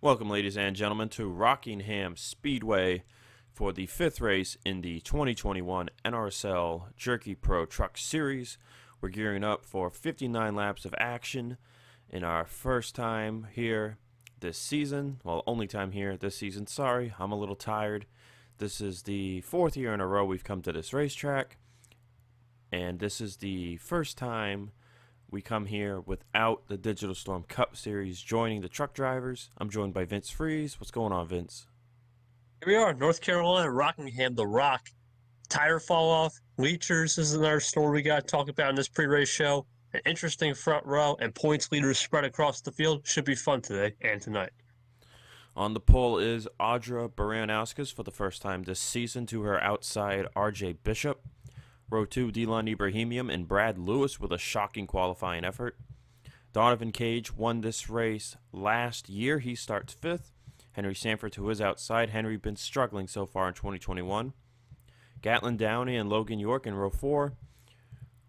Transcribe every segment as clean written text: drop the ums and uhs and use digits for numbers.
Welcome, ladies and gentlemen, to Rockingham Speedway for the fifth race in the 2021 NRSL Jerky Pro Truck Series. We're gearing up for 59 laps of action in our first time here this season. Well, only time here this season. Sorry, I'm a little tired. This is the fourth year in a row we've come to this racetrack, and this is the first time we come here without the Digital Storm Cup Series joining the truck drivers. I'm joined by Vince Freeze. What's going on, Vince? Here we are, North Carolina, Rockingham, The Rock. Tire fall off, bleachers is another story we got to talk about in this pre-race show. An interesting front row and points leaders spread across the field. Should be fun today and tonight. On the pole is Audra Baranowskis for the first time this season to her outside RJ Bishop. Row 2, Dylan Ibrahimian and Brad Lewis with a shocking qualifying effort. Donovan Cage won this race last year. He starts 5th. Henry Sanford to his outside. Henry been struggling so far in 2021. Gatlin Downey and Logan York in row 4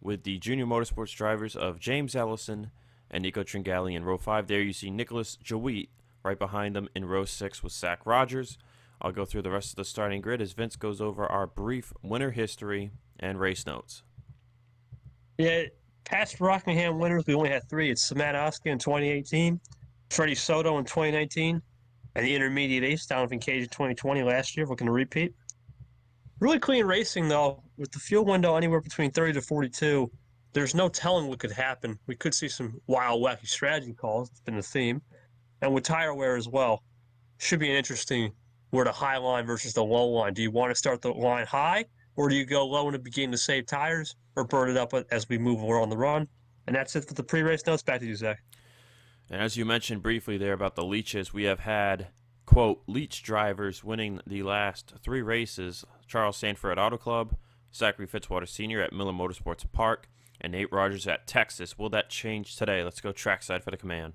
with the junior motorsports drivers of James Ellison and Nico Tringali in row 5. There you see Nicholas Jawit right behind them in row 6 with Zach Rogers. I'll go through the rest of the starting grid as Vince goes over our brief winner history and race notes. Yeah, past Rockingham winners, we only had 3. It's Samantha Oska in 2018, Freddie Soto in 2019, and the intermediate ace, Donovan Cage in 2020 last year. We're going to repeat. Really clean racing, though, with the fuel window anywhere between 30 to 42. There's no telling what could happen. We could see some wild, wacky strategy calls. It's been the theme. And with tire wear as well. Should be an interesting where the high line versus the low line. Do you want to start the line high, or do you go low in the beginning to save tires, or burn it up as we move on the run? And that's it for the pre-race notes. Back to you, Zach. And as you mentioned briefly there about the leeches, we have had, quote, leech drivers winning the last 3 races. Charles Sanford at Auto Club, Zachary Fitzwater Sr. at Miller Motorsports Park, and Nate Rogers at Texas. Will that change today? Let's go trackside for the command.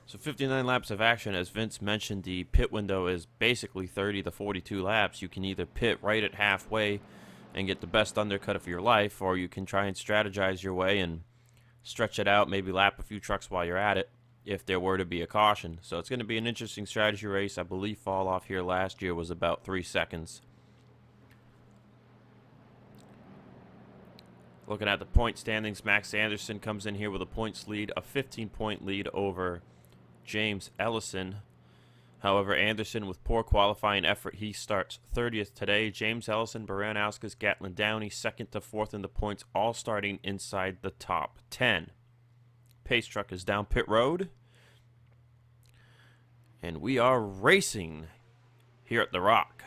So 59 laps of action. As Vince mentioned, the pit window is basically 30 to 42 laps. You can either pit right at halfway and get the best undercut of your life, or you can try and strategize your way and stretch it out, maybe lap a few trucks while you're at it if there were to be a caution. So it's going to be an interesting strategy race. I believe fall off here last year was about 3 seconds. Looking at the point standings, Max Anderson comes in here with a points lead, a 15-point lead over James Ellison. However, Anderson with poor qualifying effort, he starts 30th today. James Ellison, Baranowskis, Gatlin Downey, 2nd to 4th in the points, all starting inside the top 10. Pace truck is down pit road. And we are racing here at The Rock.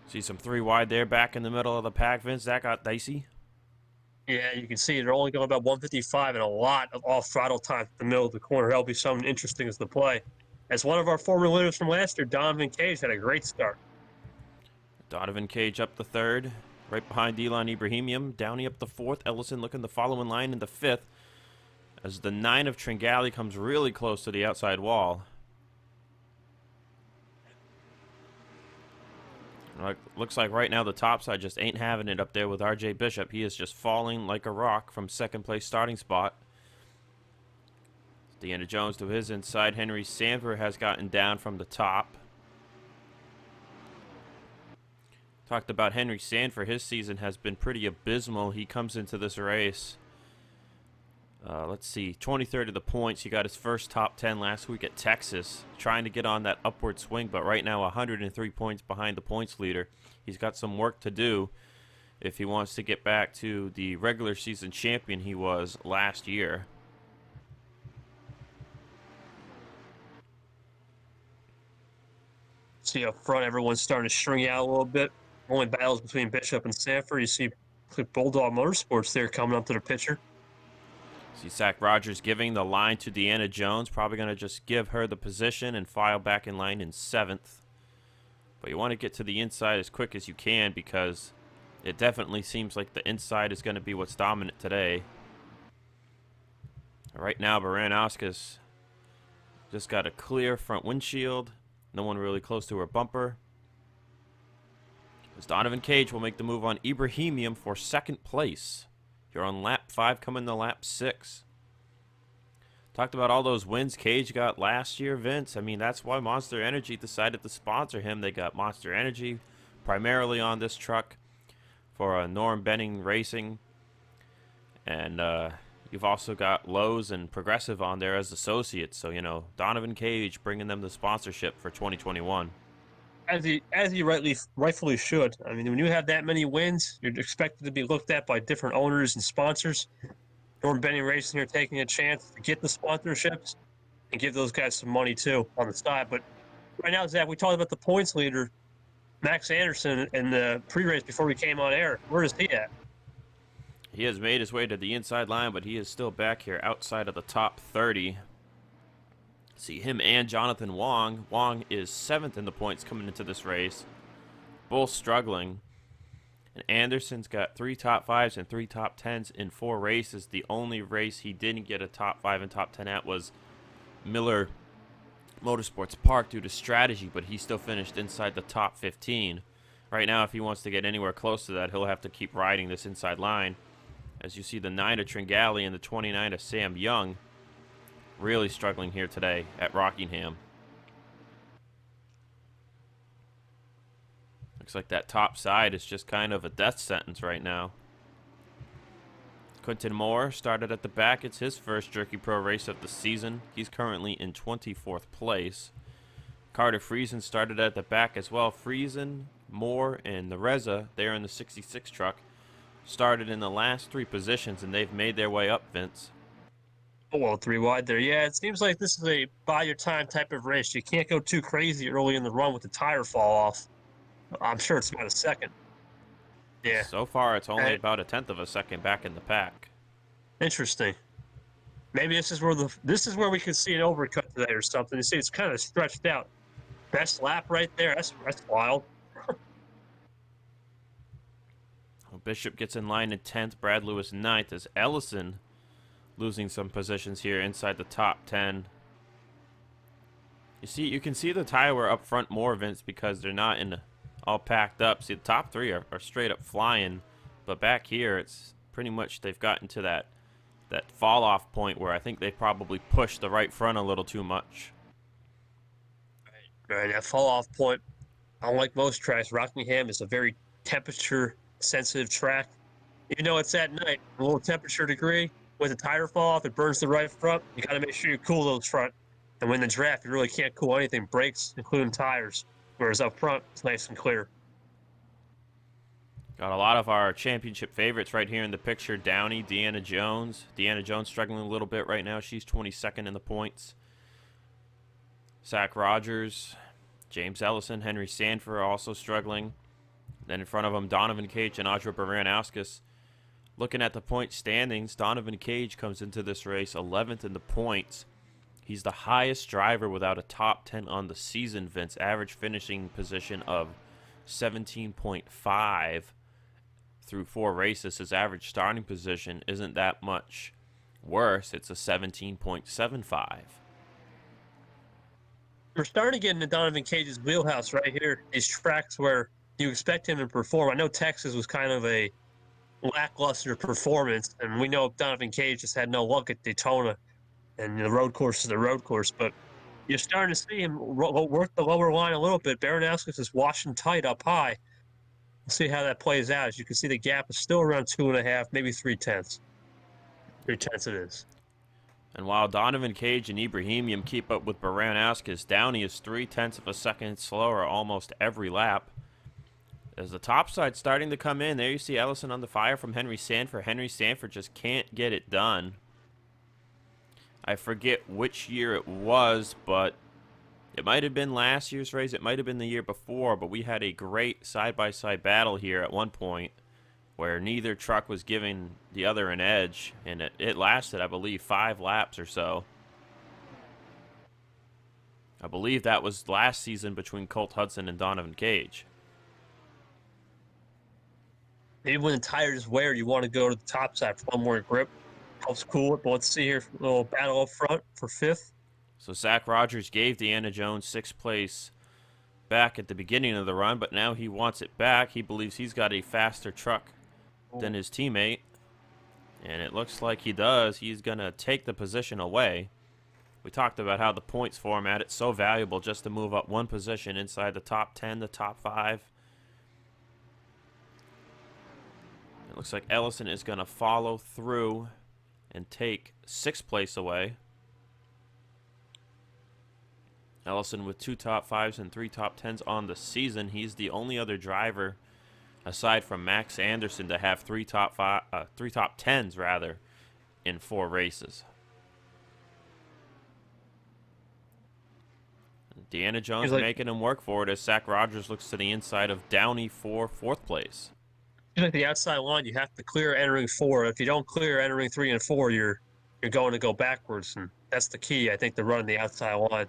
See some 3 wide there back in the middle of the pack, Vince. That got dicey. Yeah, you can see they're only going about 155 and a lot of off throttle time at the middle of the corner. That'll be something interesting as the play. As one of our former winners from last year, Donovan Cage had a great start. Donovan Cage up the 3rd, right behind Dylan Ibrahimian. Downey up the 4th. Ellison looking to follow in line in the 5th. As the 9 of Tringali comes really close to the outside wall. Looks like right now the top side just ain't having it up there with RJ Bishop. He is just falling like a rock from 2nd place starting spot. Deanna Jones to his inside. Henry Sanford has gotten down from the top. Talked about Henry Sanford. His season has been pretty abysmal. He comes into this race. Let's see, 23rd of the points. He got his first top 10 last week at Texas, trying to get on that upward swing, but right now 103 points behind the points leader. He's got some work to do if he wants to get back to the regular season champion he was last year. See up front, everyone's starting to string out a little bit. Only battles between Bishop and Sanford. You see Bulldog Motorsports there coming up to the picture. See Zach Rogers giving the line to Deanna Jones. Probably going to just give her the position and file back in line in 7th. But you want to get to the inside as quick as you can because it definitely seems like the inside is going to be what's dominant today. Right now, Baranowski's just got a clear front windshield. No one really close to her bumper. As Donovan Cage will make the move on Ibrahimian for 2nd place. You're on lap 5, coming to lap 6. Talked about all those wins Cage got last year, Vince. I mean, that's why Monster Energy decided to sponsor him. They got Monster Energy primarily on this truck for Norm Benning Racing. And you've also got Lowe's and Progressive on there as associates. So, you know, Donovan Cage bringing them the sponsorship for 2021. As he rightfully should. I mean, when you have that many wins, you're expected to be looked at by different owners and sponsors. Norm Benning Racing are taking a chance to get the sponsorships and give those guys some money too on the side. But right now, Zach, we talked about the points leader, Max Anderson, in the pre-race before we came on air. Where is he at? He has made his way to the inside line, but he is still back here outside of the top 30. See him and Jonathan Wong. Wong is 7th in the points coming into this race. Both struggling. And Anderson's got 3 top 5s and 3 top 10s in 4 races. The only race he didn't get a top 5 and top 10 at was Miller Motorsports Park due to strategy, but he still finished inside the top 15. Right now, if he wants to get anywhere close to that, he'll have to keep riding this inside line. As you see the 9 of Tringali and the 29 of Sam Young really struggling here today at Rockingham. Looks like that top side is just kind of a death sentence right now. Quentin Moore started at the back. It's his first Jerky Pro race of the season. He's currently in 24th place. Carter Friesen started at the back as well. Friesen, Moore, and the Reza, they're in the 66 truck, started in the last 3 positions, and they've made their way up, Vince. Oh, well, 3 wide there. Yeah, it seems like this is a buy-your-time type of race. You can't go too crazy early in the run with the tire fall off. I'm sure it's about a second. Yeah. So far, it's only about a 1/10 of a second back in the pack. Interesting. Maybe this is where we could see an overcut today or something. You see, it's kind of stretched out. Best lap right there. That's wild. Bishop gets in line in 10th. Brad Lewis 9th as Ellison losing some positions here inside the top 10. You can see the tire wear up front more, Vince, because they're not all packed up. See, the top 3 are straight up flying, but back here it's pretty much they've gotten to that fall off point where I think they probably pushed the right front a little too much. Right, that fall off point. Unlike most tracks, Rockingham is a very temperature sensitive track. Even though it's at night, a little temperature degree with a tire fall off, it burns the right front. You got to make sure you cool those front. And when the draft, you really can't cool anything, brakes, including tires. Whereas up front, it's nice and clear. Got a lot of our championship favorites right here in the picture. Downey, Deanna Jones. Deanna Jones struggling a little bit right now. She's 22nd in the points. Zach Rogers, James Ellison, Henry Sanford also struggling. Then in front of them, Donovan Cage and Audra Baranowskis. Looking at the point standings, Donovan Cage comes into this race 11th in the points. He's the highest driver without a top 10 on the season, Vince. Average finishing position of 17.5 through 4 races. His average starting position isn't that much worse. It's a 17.75. We're starting to get into Donovan Cage's wheelhouse right here. These tracks where you expect him to perform. I know Texas was kind of a lackluster performance, and we know Donovan Cage just had no luck at Daytona, and the road course is the road course. But you're starting to see him work the lower line a little bit. Baranowskis is washing tight up high. We'll see how that plays out. As you can see, the gap is still around 2.5, maybe 3/10. 3/10 it is. And while Donovan Cage and Ibrahimian keep up with Baranowskis, Downey is 0.3 of a second slower almost every lap. As the top side starting to come in, there you see Ellison on the fire from Henry Sanford. Henry Sanford just can't get it done. I forget which year it was, but it might have been last year's race. It might have been the year before, but we had a great side-by-side battle here at one point where neither truck was giving the other an edge, and it lasted, I believe, 5 laps or so. I believe that was last season between Colt Hudson and Donovan Cage. Maybe when the tires wear, you want to go to the top side for one more grip. Helps cool it. But let's see here. A little battle up front for 5th. So Zach Rogers gave Deanna Jones 6th place back at the beginning of the run, but now he wants it back. He believes he's got a faster truck than his teammate, and it looks like he does. He's going to take the position away. We talked about how the points format, it's so valuable just to move up one position inside the top 10, the top 5. It looks like Ellison is going to follow through and take 6th place away. Ellison with 2 top 5s and 3 top 10s on the season. He's the only other driver, aside from Max Anderson, to have 3 top 10s rather, in 4 races. Deanna Jones making him work for it as Zach Rogers looks to the inside of Downey for 4th place. Like the outside line, you have to clear entering 4. If you don't clear entering 3 and 4, you're going to go backwards, and that's the key, I think, to running the outside line.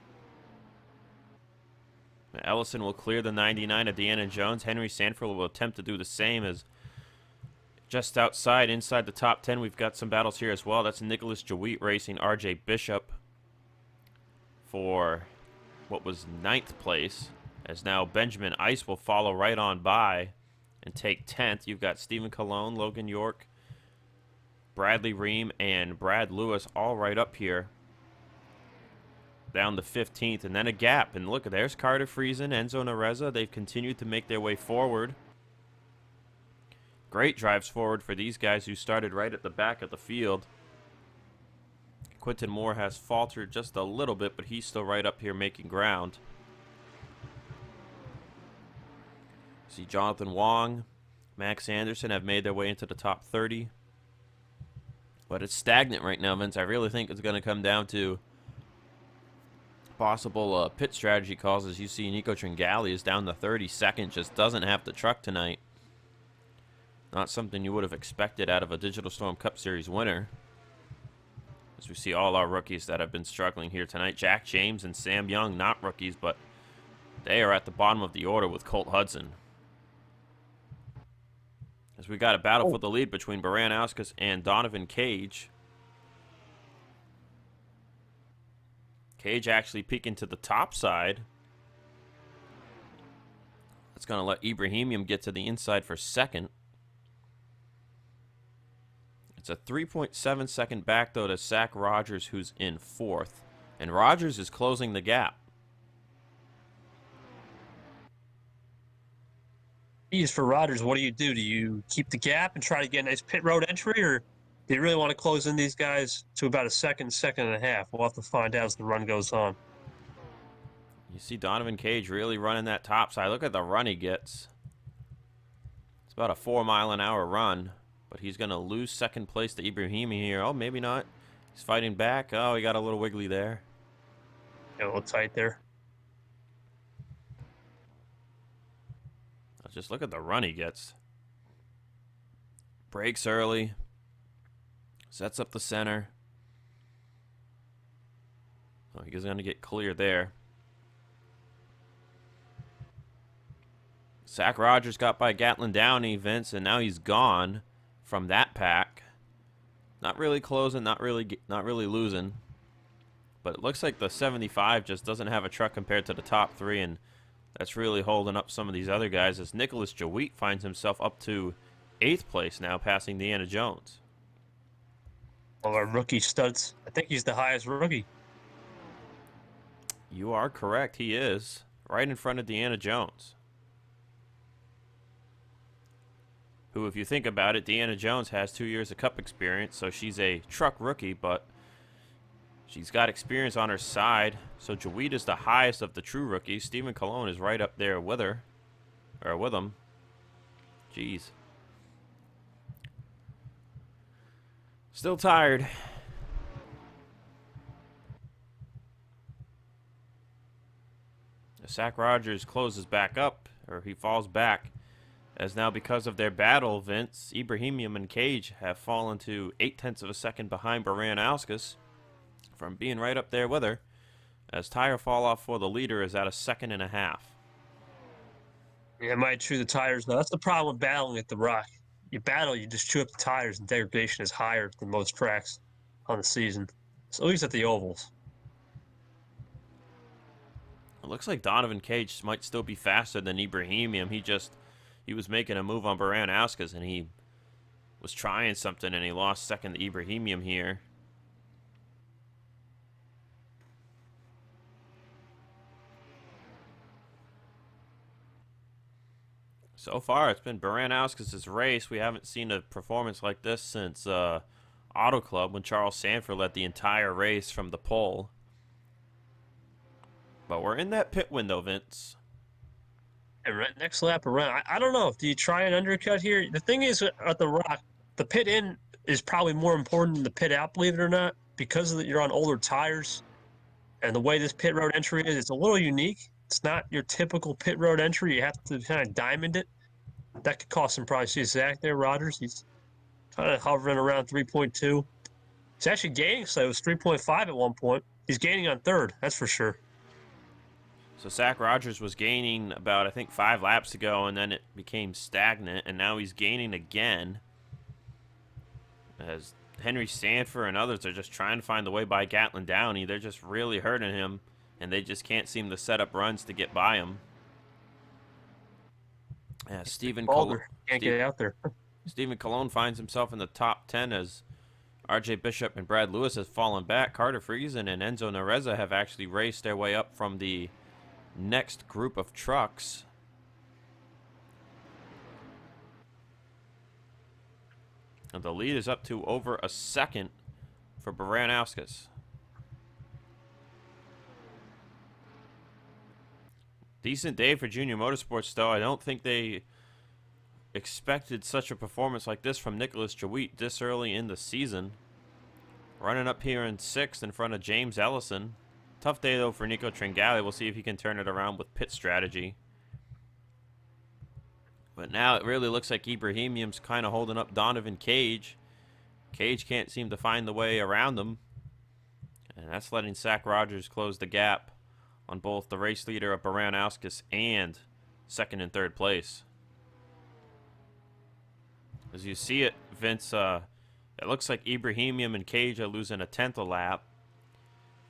Ellison will clear the 99 of Deanna Jones. Henry Sanford will attempt to do the same, as just outside, inside the top 10, we've got some battles here as well. That's Nicholas Jawit racing RJ Bishop for what was 9th place, as now Benjamin Ice will follow right on by and take 10th. You've got Stephen Colon, Logan York, Bradley Ream, and Brad Lewis all right up here down to 15th, and then a gap. And look, there's Carter Friesen, Enzo Nareza. They've continued to make their way forward. Great drives forward for these guys who started right at the back of the field. Quinton Moore has faltered just a little bit, but he's still right up here making ground. See Jonathan Wong, Max Anderson have made their way into the top 30. But it's stagnant right now, Vince. I really think it's going to come down to possible pit strategy calls. As you see, Nico Tringali is down to 32nd, just doesn't have the truck tonight. Not something you would have expected out of a Digital Storm Cup Series winner. As we see all our rookies that have been struggling here tonight. Jack James and Sam Young, not rookies, but they are at the bottom of the order with Colt Hudson. As we got a battle for the lead between Baranauskas and Donovan Cage. Cage actually peeking to the top side. That's going to let Ibrahimian get to the inside for 2nd. It's a 3.7 second back, though, to Zach Rogers, who's in 4th. And Rogers is closing the gap. For Rogers, what do? Do you keep the gap and try to get a nice pit road entry, or do you really want to close in these guys to about a second and a half? We'll have to find out as the run goes on. You see Donovan Cage really running that top side. Look at the run he gets. It's about a 4-mile-an-hour run. But he's going to lose 2nd place to Ibrahimi here. Oh, maybe not. He's fighting back. Oh, he got a little wiggly there. Yeah, a little tight there. Just look at the run he gets. Breaks early. Sets up the center. Oh, he's going to get clear there. Zach Rogers got by Gatlin Downey, Vince, and now he's gone from that pack. Not really closing, not really losing. But it looks like the 75 just doesn't have a truck compared to the top 3, and that's really holding up some of these other guys, as Nicholas Jawit finds himself up to 8th place now, passing Deanna Jones. All our rookie studs. I think he's the highest rookie. You are correct. He is right in front of Deanna Jones, who, if you think about it, Deanna Jones has 2 years of Cup experience, so she's a truck rookie, but she's got experience on her side. So Jawit is the highest of the true rookies. Stephen Colon is right up there with her, or with him. Jeez. Still tired. Zach Rogers closes back up, or he falls back. As now, because of their battle, Vince, Ibrahimian and Cage have fallen to 0.8 of a second behind Baranauskas from being right up there with her, as tire fall off for the leader is at 1.5 seconds. Yeah, it might chew the tires now. That's the problem with battling at the Rock. You battle, you just chew up the tires, and degradation is higher than most tracks on the season. So at least at the ovals. It looks like Donovan Cage might still be faster than Ibrahimian. He was making a move on Baranauskas, and he was trying something, and he lost second to Ibrahimian here. So far, it's been Baranauskas' race. We haven't seen a performance like this since Auto Club when Charles Sanford led the entire race from the pole. But we're in that pit window, Vince. And next lap around, I don't know. Do you try an undercut here? The thing is, at the Rock, the pit in is probably more important than the pit out, believe it or not, because you're on older tires. And the way this pit road entry is, it's a little unique. It's not your typical pit road entry. You have to kind of diamond it. That could cost him probably. See Zach there, Rogers. He's kind of hovering around 3.2. He's actually gaining, so it was 3.5 at one point. He's gaining on third, that's for sure. So Zach Rogers was gaining about, I think, 5 laps ago, and then it became stagnant, and now he's gaining again. As Henry Sanford and others are just trying to find the way by Gatlin Downey. They're just really hurting him, and they just can't seem to set up runs to get by him. Yeah, Stephen Cologne can't get out there. Stephen Cologne finds himself in the top 10 as RJ Bishop and Brad Lewis has fallen back. Carter Friesen and Enzo Nareza have actually raced their way up from the next group of trucks. And the lead is up to over a second for Baranauskas. Decent day for Junior Motorsports, though. I don't think they expected such a performance like this from Nicholas Jawit this early in the season. Running up here in 6th in front of James Ellison. Tough day, though, for Nico Tringali. We'll see if he can turn it around with pit strategy. But now it really looks like Ibrahimian's kind of holding up Donovan Cage. Cage can't seem to find the way around him. And that's letting Zach Rogers close the gap on both the race leader of Baranauskas and second and third place. As you see it, Vince, it looks like Ibrahimian and Cage are losing 1/10 a lap.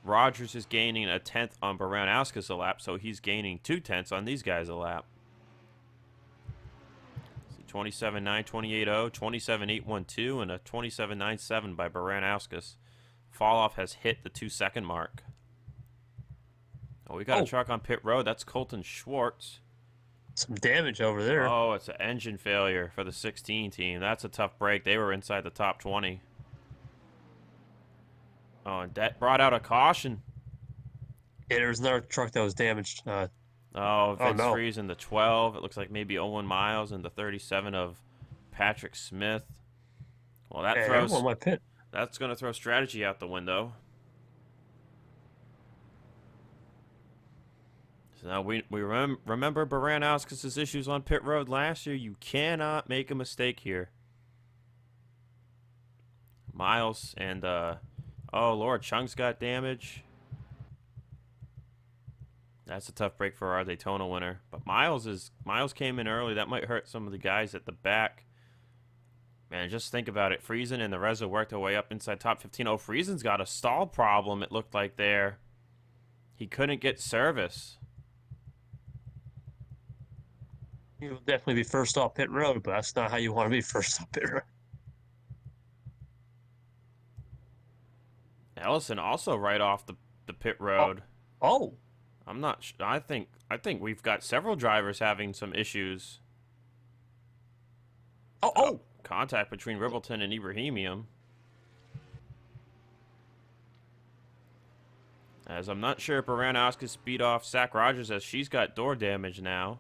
Rogers is gaining 1/10 on Baranauskas a lap, so he's gaining 2/10 on these guys a lap. 27.9, 28.0, 27.812, and a 27.97 by Baranauskas. Fall off has hit the 2-second mark. Oh, we got a truck on pit road. That's Colton Schwartz. Some damage over there. Oh, it's an engine failure for the 16 team. That's a tough break. They were inside the top 20. Oh, and that brought out a caution. Yeah, there was another truck that was damaged. Vince no. Fries in the 12. It looks like maybe Owen Miles in the 37 of Patrick Smith. Well, that throws. My pit. That's going to throw strategy out the window. So now we remember Baranauskas' issues on pit road last year. You cannot make a mistake here. Miles and oh Lord, Chung's got damage. That's a tough break for our Daytona winner. But Miles came in early. That might hurt some of the guys at the back. Man, just think about it. Friesen and the Reza worked their way up inside top 15. Oh, Friesen's got a stall problem, it looked like there. He couldn't get service. You'll definitely be first off pit road, but that's not how you want to be first off pit road. Ellison also right off the pit road. Oh. I'm not sure. I think we've got several drivers having some issues. Oh. Contact between Ribbleton and Ibrahimian. As I'm not sure if Baranauskas beat off Zach Rogers as she's got door damage now.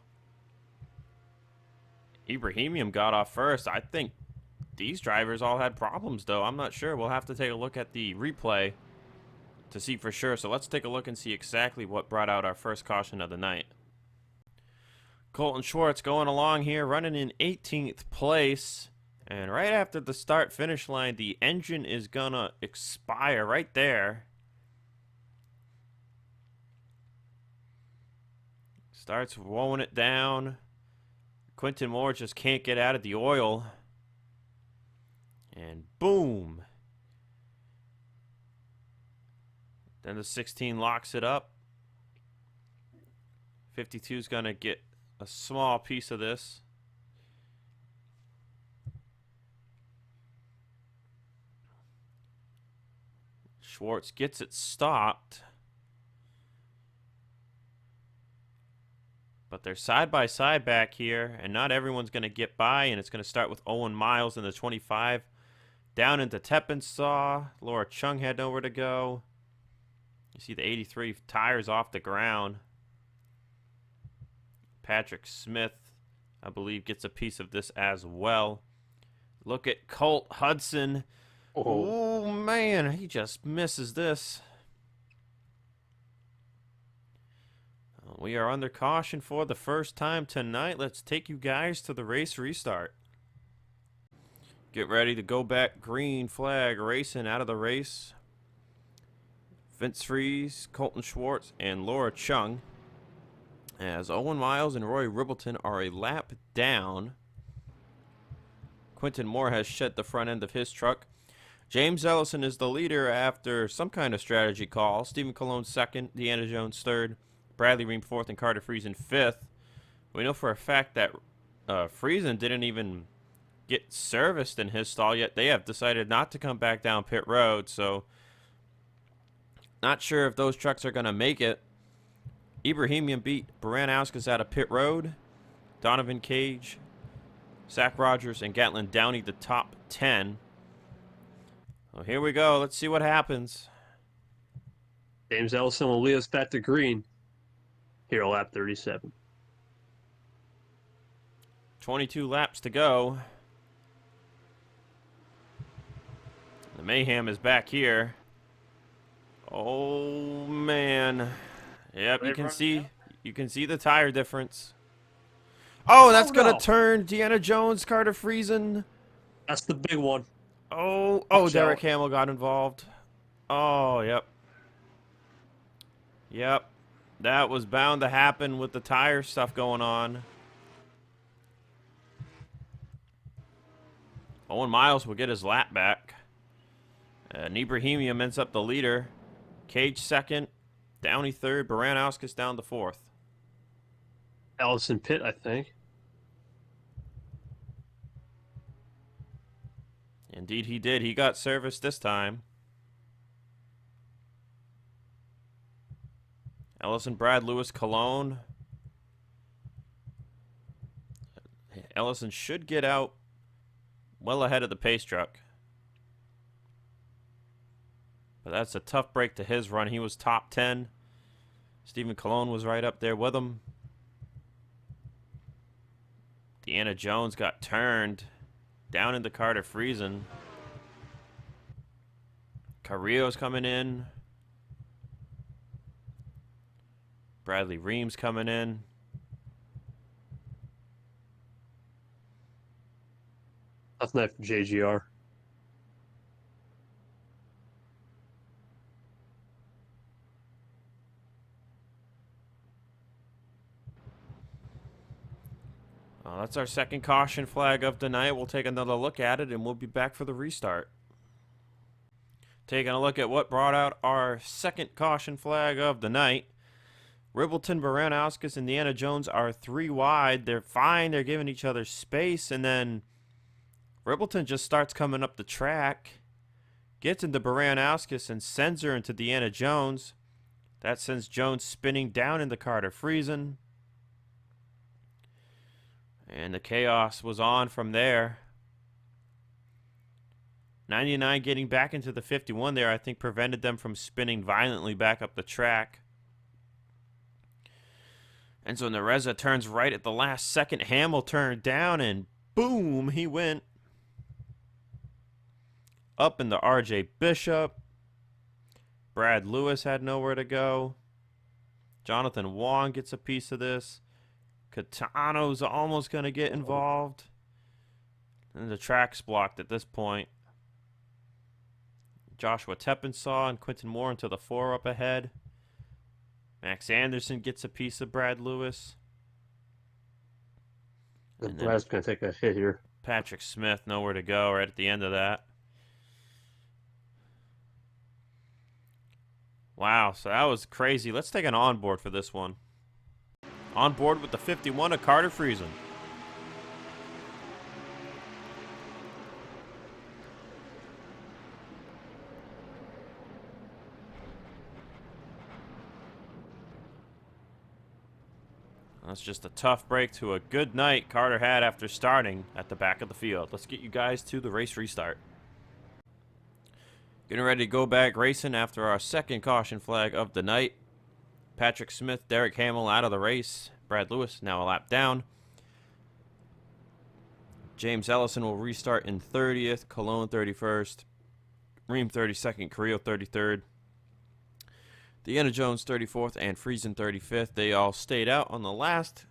Ibrahimian got off first. I think these drivers all had problems, though. I'm not sure. We'll have to take a look at the replay to see for sure. So let's take a look and see exactly what brought out our first caution of the night. Colton Schwartz going along here, running in 18th place. And right after the start-finish line, the engine is going to expire right there. Starts rolling it down. Quentin Moore just can't get out of the oil. And boom. Then the 16 locks it up. 52 is going to get a small piece of this. Schwartz gets it stopped. But they're side by side back here, and not everyone's going to get by, and it's going to start with Owen Miles in the 25. Down into Teppensaw. Laura Chung had nowhere to go. You see the 83 tires off the ground. Patrick Smith, I believe, gets a piece of this as well. Look at Colt Hudson. Oh, man, he just misses this. We are under caution for the first time tonight. Let's take you guys to the race restart. Get ready to go back. Green flag racing out of the race. Vince Fries, Colton Schwartz, and Laura Chung. As Owen Miles and Roy Ribbleton are a lap down. Quentin Moore has shed the front end of his truck. James Ellison is the leader after some kind of strategy call. Stephen Colon second, Deanna Jones third, Bradley Ream fourth, and Carter Friesen fifth. We know for a fact that Friesen didn't even get serviced in his stall yet. They have decided not to come back down pit road, so not sure if those trucks are going to make it. Ibrahimian beat Baranauskas out of pit road. Donovan Cage, Zach Rogers, and Gatlin Downey the top 10. Well, here we go. Let's see what happens. James Ellison will lead us back to green here at lap 37. 22 laps to go. The mayhem is back here. Oh, man. Yep, you can see the tire difference. Oh, that's going to turn Deanna Jones, Carter Friesen. That's the big one. Oh, Derek Hamill got involved. Oh, yep. Yep. That was bound to happen with the tire stuff going on. Owen Miles will get his lap back. Ibrahimian ends up the leader. Cage second. Downey third. Baranauskas down to fourth. Ellison pit, I think. Indeed he did. He got service this time. Ellison, Brad Lewis, Cologne. Ellison should get out well ahead of the pace truck. But that's a tough break to his run. He was top 10. Stephen Cologne was right up there with him. Deanna Jones got turned down into Carter Friesen. Carrillo's coming in. Bradley Reams coming in. Tough night for JGR. That's our second caution flag of the night. We'll take another look at it, and we'll be back for the restart. Taking a look at what brought out our second caution flag of the night. Ribbleton, Baranauskas, and Deanna Jones are 3 wide. They're fine. They're giving each other space, and then Ribbleton just starts coming up the track, gets into Baranauskas, and sends her into Deanna Jones. That sends Jones spinning down into Carter Friesen. And the chaos was on from there. 99 getting back into the 51 there, I think, prevented them from spinning violently back up the track. And so Nereza turns right at the last second. Hamill turned down, and boom, he went up into RJ Bishop. Brad Lewis had nowhere to go. Jonathan Wong gets a piece of this. Catano's almost going to get involved. And the track's blocked at this point. Joshua Teppensaw and Quinton Moore into the 4 up ahead. Max Anderson gets a piece of Brad Lewis. Brad's going to take a hit here. Patrick Smith, nowhere to go right at the end of that. Wow, so that was crazy. Let's take an onboard for this one. On board with the 51 of Carter Friesen. That's just a tough break to a good night Carter had after starting at the back of the field. Let's get you guys to the race restart. Getting ready to go back racing after our second caution flag of the night. Patrick Smith, Derek Hamill out of the race. Brad Lewis now a lap down. James Ellison will restart in 30th. Cologne 31st. Ream 32nd. Carrillo 33rd. Deanna Jones 34th and Friesen 35th. They all stayed out on the last.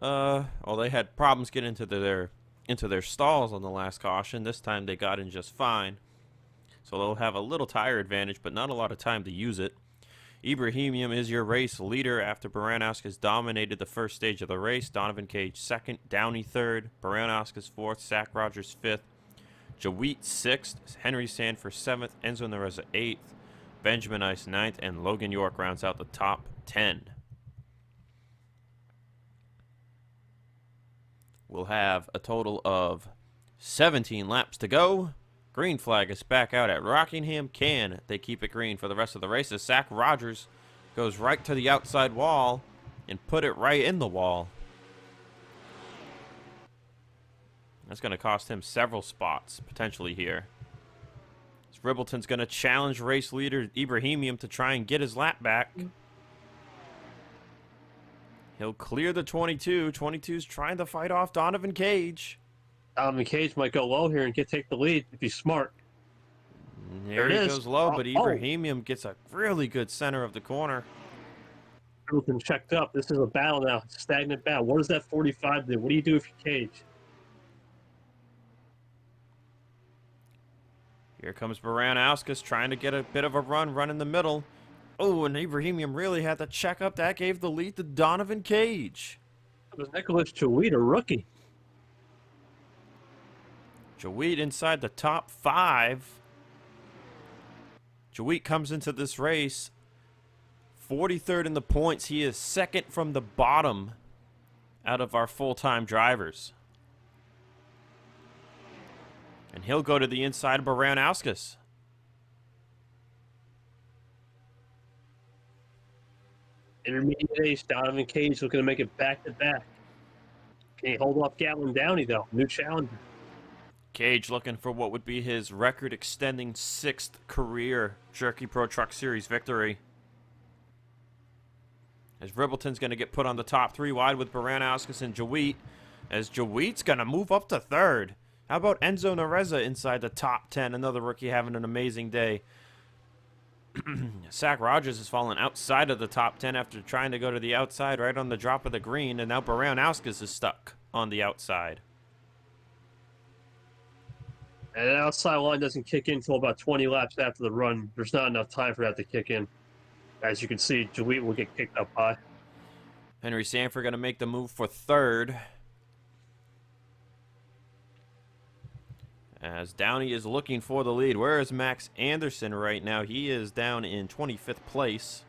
They had problems getting into their stalls on the last caution. This time they got in just fine. So they'll have a little tire advantage, but not a lot of time to use it. Ibrahimian is your race leader after Baranowski's dominated the first stage of the race. Donovan Cage 2nd, Downey 3rd, Baranowski's 4th, Zach Rogers 5th, Jawit 6th, Henry Sanford 7th, Enzo Nereza 8th, Benjamin Ice 9th, and Logan York rounds out the top 10. We'll have a total of 17 laps to go. Green flag is back out at Rockingham. Can they keep it green for the rest of the race? As Zach Rogers goes right to the outside wall and put it right in the wall. That's going to cost him several spots potentially here. Ribbleton's going to challenge race leader Ibrahimian to try and get his lap back. He'll clear the 22. 22's trying to fight off Donovan Cage. Donovan Cage might go low here and take the lead if he's smart. There he goes low, but Ibrahimian gets a really good center of the corner. Ribbleton checked up. This is a battle now. It's a stagnant battle. What does that 45 do? What do you do if you're Cage? Here comes Baranowskis trying to get a bit of a run in the middle. Oh, and Ibrahimian really had to check up. That gave the lead to Donovan Cage. It was Nicholas Jawit, a rookie. Jawit inside the top 5. Jawit comes into this race 43rd in the points. He is 2nd from the bottom out of our full-time drivers. And he'll go to the inside of Baranowskis. Intermediate ace, Donovan Cage looking to make it back-to-back. Can he hold off Gatlin Downey, though? New challenger. Cage looking for what would be his record-extending 6th career Jerky Pro Truck Series victory. As Ribbleton's going to get put on the top 3 wide with Baranowskis and Jawit. As Jawit's going to move up to 3rd. How about Enzo Nereza inside the top 10? Another rookie having an amazing day. Zach Rogers has fallen outside of the top 10 after trying to go to the outside right on the drop of the green. And now Baranowskis is stuck on the outside. And that outside line doesn't kick in until about 20 laps after the run. There's not enough time for that to kick in. As you can see, Jawit will get kicked up high. Henry Sanford going to make the move for 3rd. As Downey is looking for the lead. Where is Max Anderson right now? He is down in 25th place.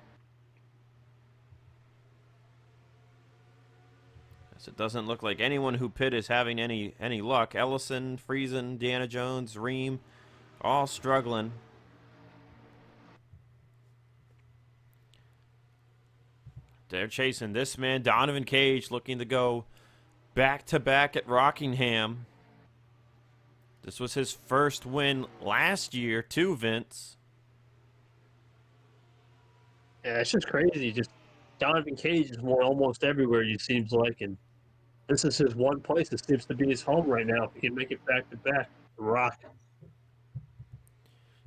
As it doesn't look like anyone who pit is having any luck. Ellison, Friesen, Deanna Jones, Ream, all struggling. They're chasing this man, Donovan Cage, looking to go back-to-back at Rockingham. This was his first win last year, too, Vince. Yeah, it's just crazy. Just Donovan Cage is won almost everywhere, it seems like, and this is his one place. This seems to be his home right now. If he can make it back-to-back, rock.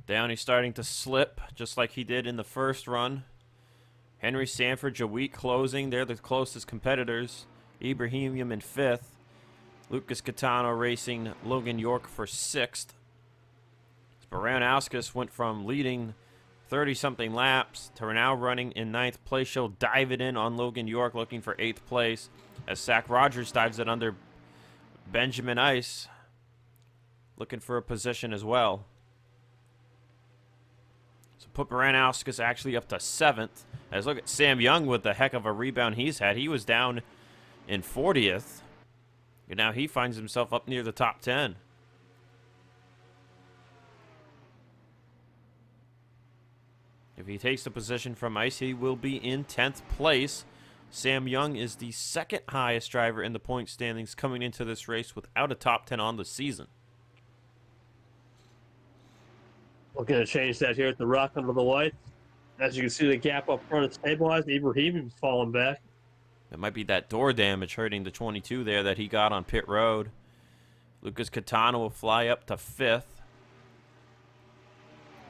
Downey starting to slip, just like he did in the first run. Henry Sanford, Jawit closing. They're the closest competitors. Ibrahimian in 5th. Lucas Catano racing Logan York for 6th. Baranowskis went from leading 30-something laps to now running in 9th place. She'll dive it in on Logan York, looking for 8th place, as Zach Rogers dives it under Benjamin Ice, looking for a position as well. So put Baranowskis actually up to 7th. As look at Sam Young with the heck of a rebound he's had. He was down in 40th. And now he finds himself up near the top 10. If he takes the position from Ice, he will be in 10th place. Sam Young is the second highest driver in the point standings coming into this race without a top 10 on the season. We're going to change that here at the Rock under the white. As you can see, the gap up front is stabilized. Ibrahimian's falling back. It might be that door damage hurting the 22 there that he got on pit road. Lucas Catano will fly up to 5th.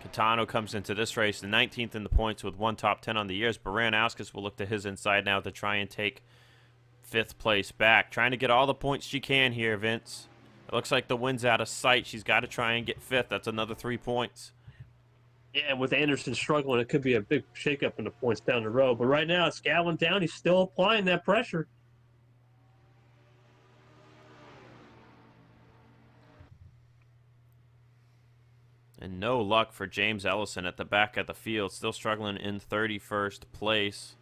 Catano comes into this race the 19th in the points with 1 top 10 on the years. Baranowskis will look to his inside now to try and take 5th place back. Trying to get all the points she can here, Vince. It looks like the win's out of sight. She's got to try and get 5th. That's another 3 points. Yeah, and with Anderson struggling, it could be a big shakeup in the points down the road. But right now, it's Gallon down. He's still applying that pressure. And no luck for James Ellison at the back of the field. Still struggling in 31st place.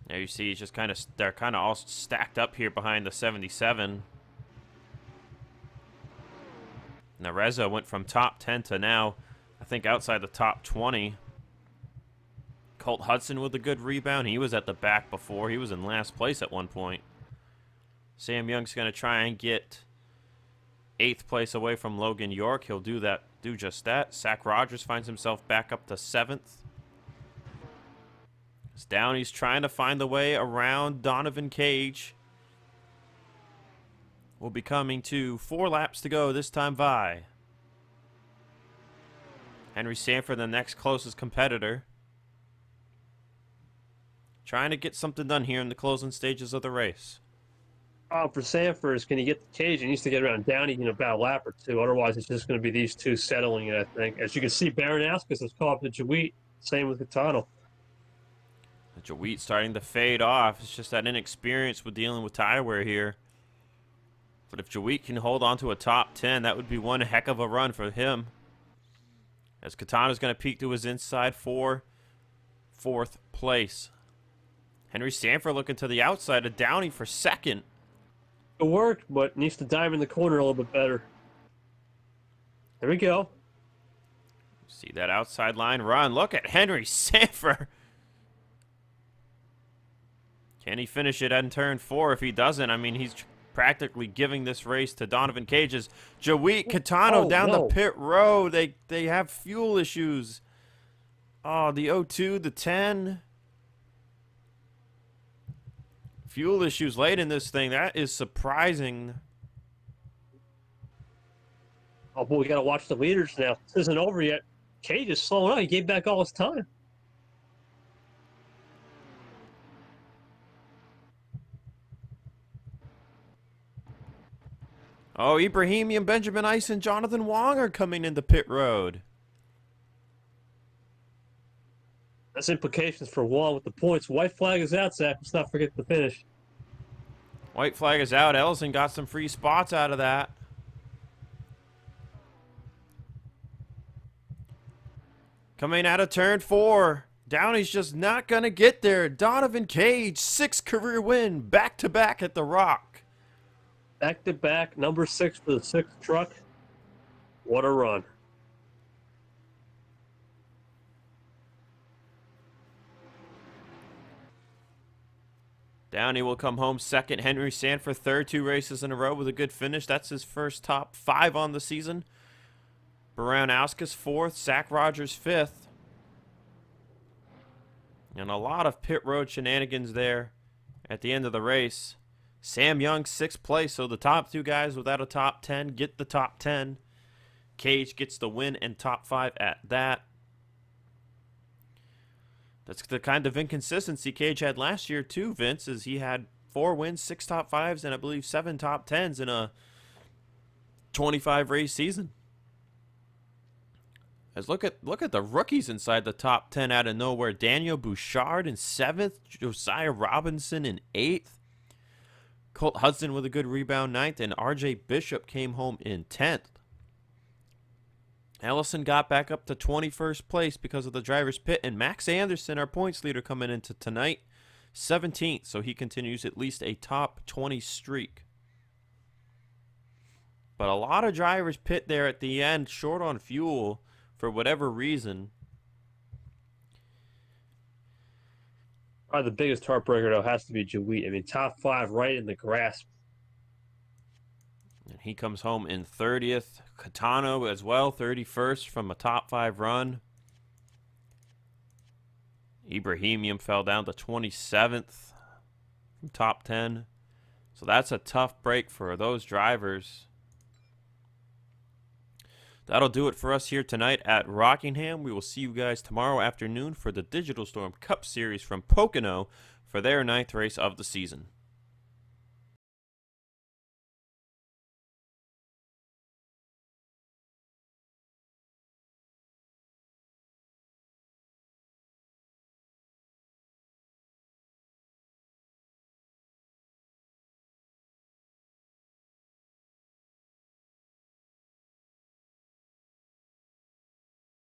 There you see, just they're kind of all stacked up here behind the 77. Nareza went from top 10 to now, I think, outside the top 20. Colt Hudson with a good rebound. He was at the back before. He was in last place at one point. Sam Young's going to try and get 8th place away from Logan York. He'll do just that. Zach Rogers finds himself back up to 7th. It's down. He's trying to find the way around Donovan Cage. We'll be coming to 4 laps to go this time by. Henry Sanford, the next closest competitor. Trying to get something done here in the closing stages of the race. Oh, for Sanford, can he get the Cage? He needs to get around Downey in about a lap or 2. Otherwise, it's just going to be these two settling it, I think. As you can see, Baranowskis has caught up to Jawheat. Same with Catano. Jawheat starting to fade off. It's just that inexperience with dealing with tire wear here. But if Jawheat can hold on to a top 10, that would be one heck of a run for him. As Catano's going to peek to his inside for 4th place. Henry Sanford looking to the outside of Downey for 2nd. It worked, but needs to dive in the corner a little bit better. There we go. See that outside line run. Look at Henry Sanford. Can he finish it in turn 4? If he doesn't, I mean, he's practically giving this race to Donovan Cage's. Jawheat Catano down the pit road. They have fuel issues. Oh, the 02, the 10. Fuel issues late in this thing. That is surprising. Oh, boy, we got to watch the leaders now. This isn't over yet. Cage is slowing up. He gave back all his time. Oh, Ibrahimian, Benjamin Ice, and Jonathan Wong are coming into pit road. That's implications for Wong with the points. White flag is out, Zach. Let's not forget the finish. White flag is out. Ellison got some free spots out of that. Coming out of turn 4. Downey's just not going to get there. Donovan Cage, 6th career win, back-to-back at the Rock. Back-to-back, number 6 for the 6th truck. What a run. Downey will come home 2nd. Henry Sanford 3rd, 2 races in a row with a good finish. That's his first top 5 on the season. Baranowskis 4th. Zach Rogers 5th. And a lot of pit road shenanigans there at the end of the race. Sam Young 6th place, so the top 2 guys without a top 10 get the top 10. Cage gets the win and top 5 at that. That's the kind of inconsistency Cage had last year too, Vince, is he had 4 wins, 6 top 5s, and I believe 7 top 10s in a 25 race season. As look at the rookies inside the top 10 out of nowhere. Daniel Bouchard in 7th, Josiah Robinson in 8th, Colt Hudson with a good rebound 9th, and RJ Bishop came home in 10th. Ellison got back up to 21st place because of the driver's pit, and Max Anderson, our points leader coming into tonight, 17th, so he continues at least a top 20 streak. But a lot of drivers pit there at the end, short on fuel for whatever reason. Probably the biggest heartbreaker, though, has to be Jawit. I mean, top 5 right in the grasp. And he comes home in 30th. Catano as well, 31st from a top 5 run. Ibrahimian fell down to 27th from top 10. So that's a tough break for those drivers. That'll do it for us here tonight at Rockingham. We will see you guys tomorrow afternoon for the Digital Storm Cup Series from Pocono for their 9th race of the season.